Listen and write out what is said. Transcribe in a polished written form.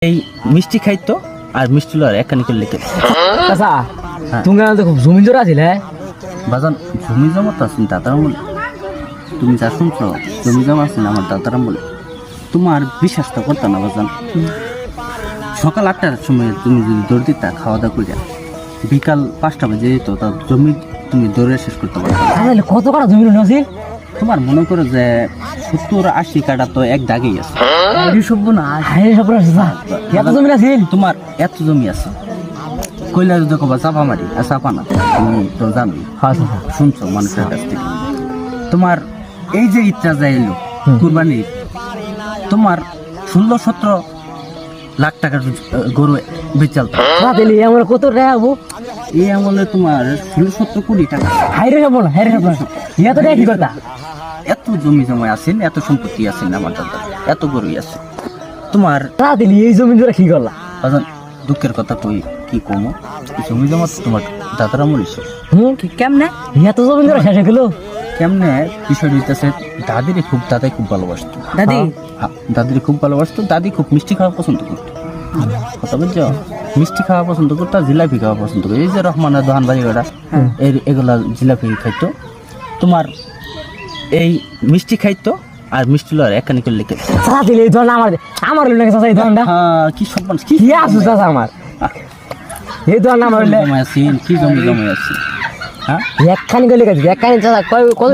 এই মিষ্টি খাইতো আর মিষ্টি লওয়ার একখানি করে লিখে আচ্ছা তুমি তো খুব জমি জোর আছিল হ্যাঁ বাজান জমি জমা তো আছেন দাদারা বলে তুমি যা শুনছো জমি জমা আছেন আমার দাদারা বলে তোমার বিশ্বাসটা করতো না বাজান সকাল 8টার সময় তুমি যদি দৌড় দিতা খাওয়া দাওয়া করে বিকাল 5টা বাজে যেত তা জমি তুমি দৌড়ে শেষ করতে পারো তাহলে কত কাটা জমি আছিল তোমার মনে করো যে 70-80 কাটা তো এক দাগেই আছে এত জমি আছিল তোমার এত জমি আছে কইলা যদি কবা চাপা মারি আর চাপা না তুমি তো জানো শুনছো মানুষের কাছ থেকে তোমার এই যে ঈদটা যাই এলো কুরবানি ঈদ, তোমার 16-17 লাখ টাকার গরু বেচাল তাহলে আমরা কত টাকা হবো এই আমলে তোমার 16-17 কোটি টাকা হাইরে যাবো না হাইরে যাবো না এত টাকা কি কথা এত জমি জমা আছেন এত সম্পত্তি আছেন আমার দাদা এত গরুই আছে তোমার তাহলে এই জমি জোড়া কি করলা বাজান দুঃখের কথা কই কি কমো জমি জমা তো তোমার দাদারা মরিছে কেমনে এত জমি জোড়া শেষ হয়ে গেল কেমনে বিষয় দিতেছে দাদাই খুব ভালোবাসতো দাদি দাদির খুব ভালোবাসতো দাদি খুব মিষ্টি খাওয়া পছন্দ করতো কথা বলছো মিষ্টি খাওয়া পছন্দ করতো আর জিলাপি খাওয়া পছন্দ করতো এই যে রহমানের দোকান বাড়ি ওরা এগুলা জিলাপি খাইতো তোমার এই মিষ্টি খাইতো আর মিষ্টি লওয়ার একখানি করে লিখে তাহলে এই ধরনের আমার লোক চাচা এই ধরনটা কি সম্মান কি আসু চাচা আমার এই ধরনের আমার জমা আছে কি জমি জমা আছে হ্যাঁ একখানি করে লিখে একখানি চাচা কত